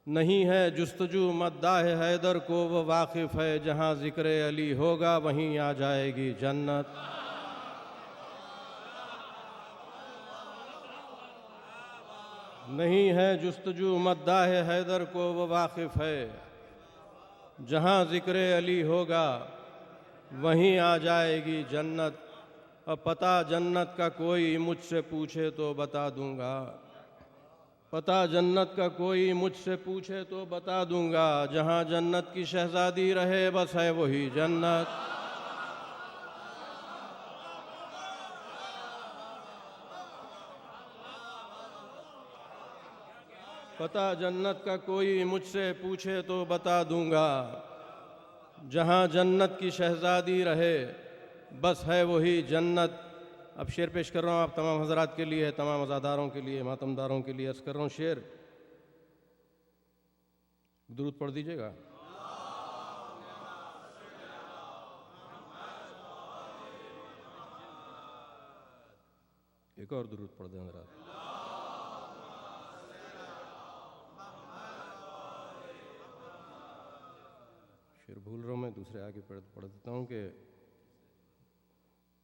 [SPEAKER 6] نہیں ہے جستجو مداح حیدر کو وہ واقف ہے، جہاں ذکر علی ہوگا وہیں آ جائے گی جنت۔ نہیں ہے جستجو مداح حیدر کو وہ واقف ہے، جہاں ذکر علی ہوگا وہیں آ جائے گی جنت، اور پتہ جنت کا کوئی مجھ سے پوچھے تو بتا دوں گا، پتہ جنت کا کوئی مجھ سے پوچھے تو بتا دوں گا، جہاں جنت کی شہزادی رہے بس ہے وہی جنت۔ پتہ جنت کا کوئی مجھ سے پوچھے تو بتا دوں گا، جہاں جنت کی شہزادی رہے بس ہے وہی جنت۔ اب شعر پیش کر رہا ہوں آپ تمام حضرات کے لیے، تمام عزاداروں کے لیے، ماتمداروں کے لیے عرض کر رہا ہوں شعر، درود پڑھ دیجیے گا۔ ایک اور درود پڑھ دیں حضرات۔ شعر بھول رہا ہوں میں، دوسرے آگے پڑھ دیتا ہوں کہ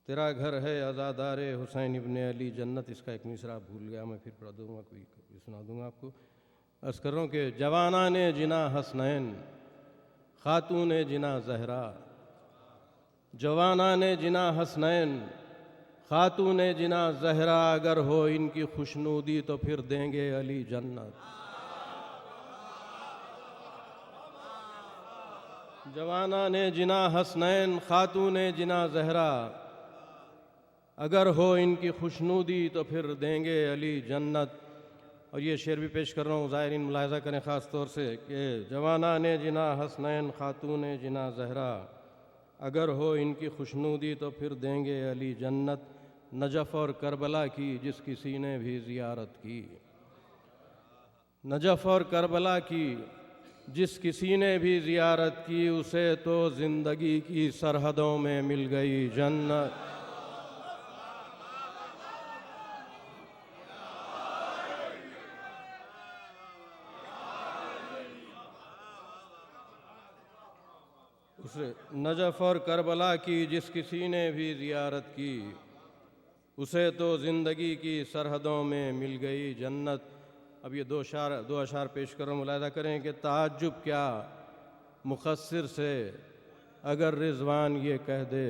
[SPEAKER 6] تیرا گھر ہے عزادار حسین ابن علی جنت، اس کا ایک مصرع بھول گیا میں، پھر پڑھ دوں گا، کوئی سنا دوں گا آپ کو۔ عرض کر رہا ہوں کہ جوانان جنا حسنین خاتون جنا زہرا، جوانان جنا حسنین خاتون جنا زہرا، اگر ہو ان کی خوشنودی تو پھر دیں گے علی جنت۔ جوانان جنا حسنین خاتون جنا زہرا، اگر ہو ان کی خوشنودی تو پھر دیں گے علی جنت۔ اور یہ شعر بھی پیش کر رہا ہوں، زائرین ملاحظہ کریں خاص طور سے کہ جوانان جنا حسنین خاتون جنا زہرا، اگر ہو ان کی خوشنودی تو پھر دیں گے علی جنت۔ نجف اور کربلا کی جس کسی نے بھی زیارت کی، نجف اور کربلا کی جس کسی نے بھی زیارت کی، اسے تو زندگی کی سرحدوں میں مل گئی جنت۔ اسے نجف اور کربلا کی جس کسی نے بھی زیارت کی، اسے تو زندگی کی سرحدوں میں مل گئی جنت۔ اب یہ دو اشعار پیش کر رہا ہوں، ملاحظہ کریں کہ تعجب کیا مقصر سے اگر رضوان یہ کہہ دے،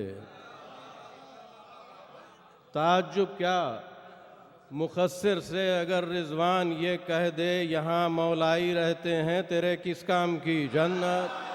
[SPEAKER 6] تعجب کیا مقصر سے اگر رضوان یہ کہہ دے، یہاں مولائی رہتے ہیں تیرے کس کام کی جنت۔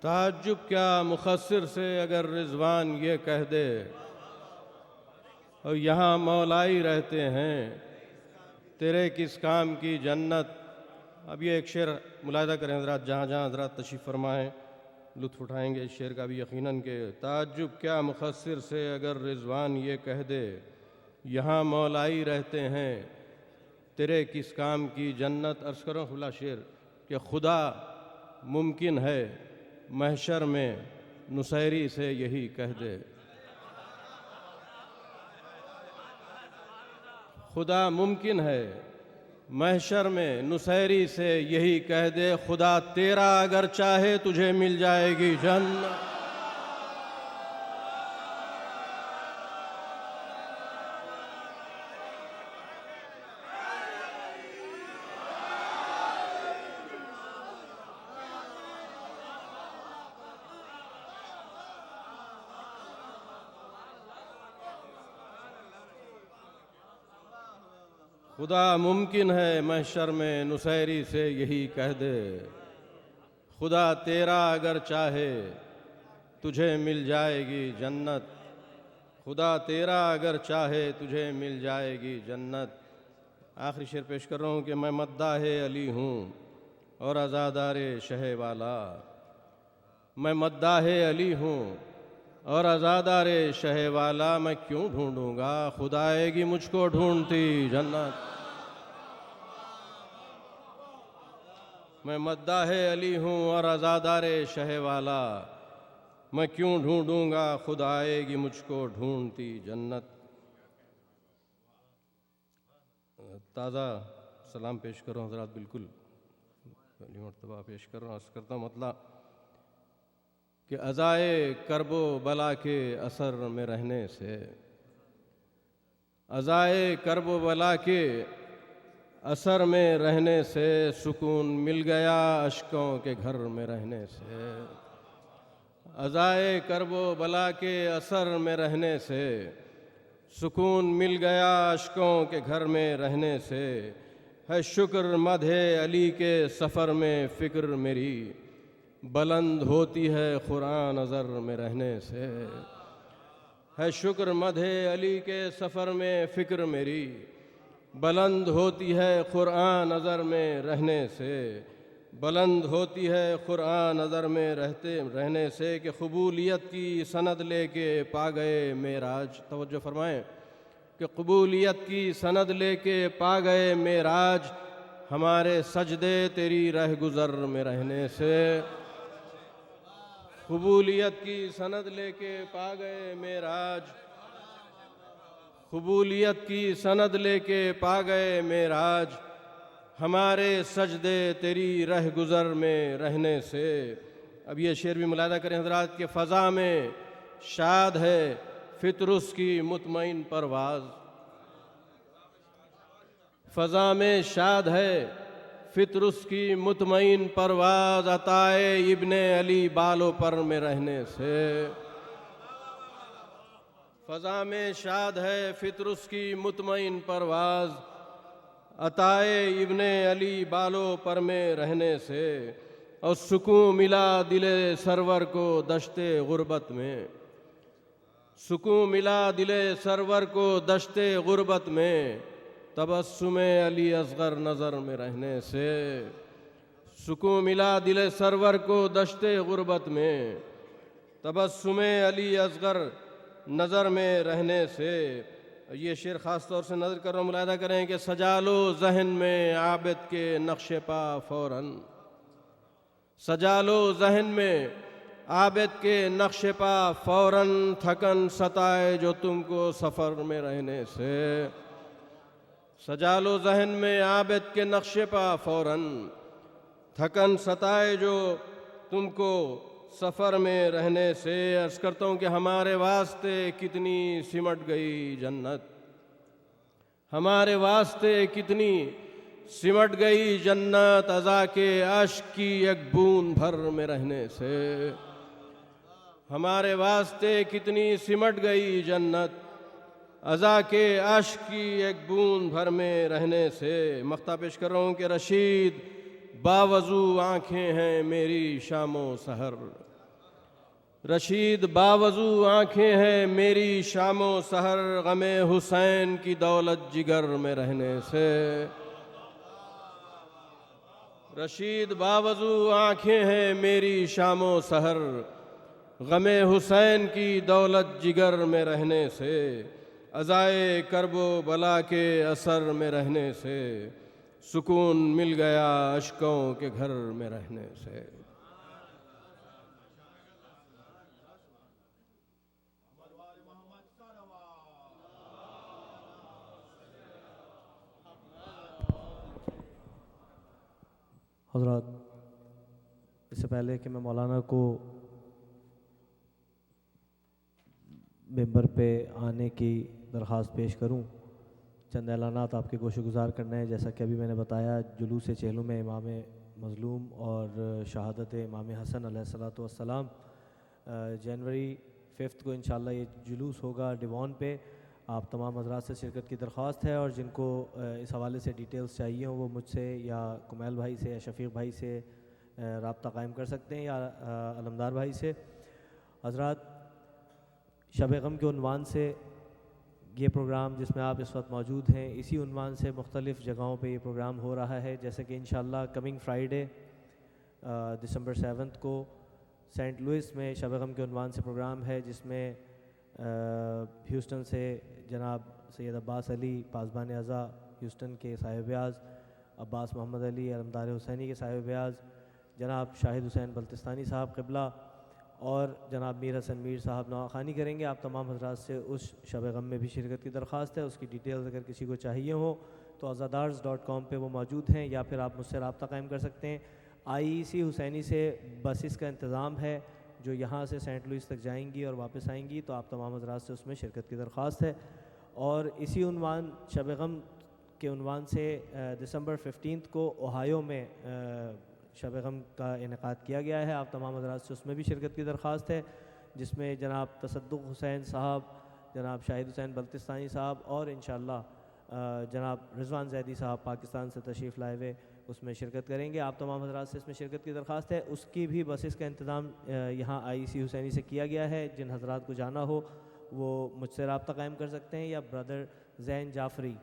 [SPEAKER 6] تعجب کیا مخصر سے اگر رضوان یہ کہہ دے، اور یہاں مولائی رہتے ہیں تیرے کس کام کی جنت۔ اب یہ ایک شعر ملاحظہ کریں حضرات، جہاں جہاں حضرات تشریف فرمائیں لطف اٹھائیں گے اس شعر کا بھی یقیناً کہ تعجب کیا مخصر سے اگر رضوان یہ کہہ دے، یہاں مولائی رہتے ہیں تیرے کس کام کی جنت۔ عرض کروں کھلا شعر کہ خدا ممکن ہے محشر میں نصیری سے یہی کہہ دے، خدا ممکن ہے محشر میں نصیری سے یہی کہہ دے، خدا تیرا اگر چاہے تجھے مل جائے گی جنت۔ خدا ممکن ہے محشر میں نصیری سے یہی کہہ دے، خدا تیرا اگر چاہے تجھے مل جائے گی جنت، خدا تیرا اگر چاہے تجھے مل جائے گی جنت۔ آخری شعر پیش کر رہا ہوں کہ میں مداح علی ہوں اور عزادار شہ والا، میں مداح علی ہوں اور عزادار شہ والا، میں کیوں ڈھونڈوں گا خدا آئے گی مجھ کو ڈھونڈتی جنت۔ میں مداح علی ہوں اور عزادار شہ والا، میں کیوں ڈھونڈوں گا خدا آئے گی مجھ کو ڈھونڈتی جنت۔ تازہ سلام پیش کرو حضرات، بالکل پہلی مرتبہ پیش کر رہا ہوں. عرض کرتا ہوں مطلب کہ عزائے کرب و بلا کے اثر میں رہنے سے، عزائے کرب و بلا کے اثر میں رہنے سے سکون مل گیا اشکوں کے گھر میں رہنے سے. عزائے کرب و بلا کے اثر میں رہنے سے سکون مل گیا اشکوں کے گھر میں رہنے سے. ہے شکر مدح علی کے سفر میں فکر میری، بلند ہوتی ہے قرآن نظر میں رہنے سے. ہے شکر مدح علی کے سفر میں فکر میری، بلند ہوتی ہے قرآن نظر میں رہنے سے. بلند ہوتی ہے قرآن نظر میں رہنے سے کہ قبولیت کی سند لے کے پا گئے معراج. توجہ فرمائیں کہ قبولیت کی سند لے کے پا گئے معراج، ہمارے سجدے تیری رہ گزر میں رہنے سے. قبولیت کی سند لے کے پا گئے معراج، قبولیت کی سند لے کے پا گئے معراج، ہمارے سجدے تیری رہ گزر میں رہنے سے. اب یہ شعر بھی ملاحظہ کریں حضرات کہ فضا میں شاد ہے فطرس کی مطمئن پرواز. فضا میں شاد ہے فطرس کی مطمئن پرواز، عطائے ابن علی بالوں پر میں رہنے سے. فضا میں شاد ہے فطرس کی مطمئن پرواز، عطائے ابن علی بالوں پر میں رہنے سے. اور سکون ملا دل سرور کو دشت غربت میں، سکون ملا دل سرور کو دشت غربت میں، تبسم علی اصغر نظر میں رہنے سے. سکون ملا دل سرور کو دشت غربت میں، تبسم علی اصغر نظر میں رہنے سے. یہ شعر خاص طور سے نظر کر رہا ہوں، ملاحظہ کریں کہ سجا لو ذہن میں عابد کے نقش پا فوراً. سجا لو ذہن میں عابد کے نقش پا فوراً، تھکن ستائے جو تم کو سفر میں رہنے سے. سجا لو ذہن میں عابد کے نقش پا فوراً، تھکن ستائے جو تم کو سفر میں رہنے سے. عرض کرتا ہوں کہ ہمارے واسطے کتنی سمٹ گئی جنت، ہمارے واسطے کتنی سمٹ گئی جنت، عزا کے عشق کی ایک بوند بھر میں رہنے سے. ہمارے واسطے کتنی سمٹ گئی جنت، عزا کے عشق کی ایک بوند بھر میں رہنے سے. مقطع پیش کر رہا ہوں کہ رشید باوضو آنکھیں ہیں میری شام و سحر، رشید باوضو آنکھیں ہیں میری شام و سحر، غم حسین کی دولت جگر میں رہنے سے. رشید باوضو آنکھیں ہیں میری شام و سحر، غم حسین کی دولت جگر میں رہنے سے. عزائے کرب و بلا کے اثر میں رہنے سے سکون مل گیا اشکوں کے گھر میں رہنے سے.
[SPEAKER 4] حضرات، اس سے پہلے کہ میں مولانا کو ممبر پہ آنے کی درخواست پیش کروں، چند اعلانات آپ کے گوشہ گزار کرنا ہے. جیسا کہ ابھی میں نے بتایا، جلوس چہلم میں امام مظلوم اور شہادت امام حسن علیہ الصلوۃ والسلام جنوری 5 کو انشاءاللہ یہ جلوس ہوگا ڈیوان پہ. آپ تمام حضرات سے شرکت کی درخواست ہے، اور جن کو اس حوالے سے ڈیٹیلز چاہیے ہوں وہ مجھ سے یا کمیل بھائی سے یا شفیق بھائی سے رابطہ قائم کر سکتے ہیں، یا علمدار بھائی سے. حضرات، شب غم کے عنوان سے یہ پروگرام جس میں آپ اس وقت موجود ہیں، اسی عنوان سے مختلف جگہوں پہ یہ پروگرام ہو رہا ہے. جیسے کہ انشاءاللہ کمنگ فرائیڈے دسمبر 7 کو سینٹ لوئس میں شب غم کے عنوان سے پروگرام ہے، جس میں ہیوسٹن سے جناب سید عباس علی پاسبان اعضا ہیوسٹن کے صاحب بیاض، عباس محمد علی علمدار حسینی کے صاحب بیاض، جناب شاہد حسین بلتستانی صاحب قبلہ اور جناب میر حسن میر صاحب نواخوانی کریں گے. آپ تمام حضرات سے اس شب غم میں بھی شرکت کی درخواست ہے. اس کی ڈیٹیلز اگر کسی کو چاہیے ہو تو azadars.com پہ وہ موجود ہیں، یا پھر آپ مجھ سے رابطہ قائم کر سکتے ہیں. IEC حسینی سے بسز کا انتظام ہے جو یہاں سے سینٹ لوئس تک جائیں گی اور واپس آئیں گی، تو آپ تمام حضرات سے اس میں شرکت کی درخواست ہے۔ اور اسی عنوان شب غم کے عنوان سے دسمبر 15 کو اوہایو میں شب غم کا انعقاد کیا گیا ہے، آپ تمام حضرات سے اس میں بھی شرکت کی درخواست ہے، جس میں جناب تصدق حسین صاحب، جناب شاہد حسین بلتستانی صاحب اور انشاءاللہ جناب رضوان زیدی صاحب پاکستان سے تشریف لائے ہوئے اس میں شرکت کریں گے۔ آپ تمام حضرات سے اس میں شرکت کی درخواست ہے۔ اس کی بھی بسز کا انتظام یہاں IEC حسینی سے کیا گیا ہے، جن حضرات کو جانا ہو وہ مجھ سے رابطہ قائم کر سکتے ہیں، یا برادر زین جعفری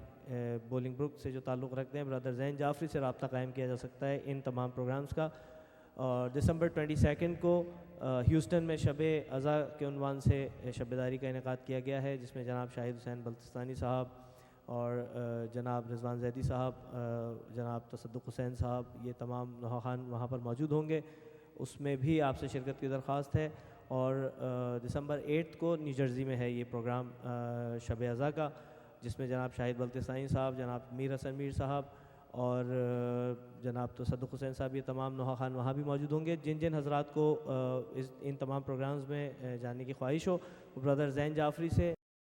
[SPEAKER 4] بولنگ بروک سے جو تعلق رکھتے ہیں، برادر زین جعفری سے رابطہ قائم کیا جا سکتا ہے ان تمام پروگرامز کا۔ اور دسمبر 22 کو ہیوسٹن میں شب عزا کے عنوان سے شب بیداری کا انعقاد کیا گیا ہے، جس میں جناب شاہد حسین بلتستانی صاحب اور جناب رضوان زیدی صاحب، جناب تصدق حسین صاحب، یہ تمام نوحان وہاں پر موجود ہوں گے، اس میں بھی آپ سے شرکت کی درخواست ہے۔ اور دسمبر 8 کو نیو جرسی میں ہے یہ پروگرام شب عزا کا، جس میں جناب شاہد بلتستانی صاحب، جناب میر حسن میر صاحب اور جناب تصدق حسین صاحب، یہ تمام نوحہ خان وہاں بھی موجود ہوں گے۔ جن جن حضرات کو ان تمام پروگرامز میں جانے کی خواہش ہو، وہ برادر زین جعفری سے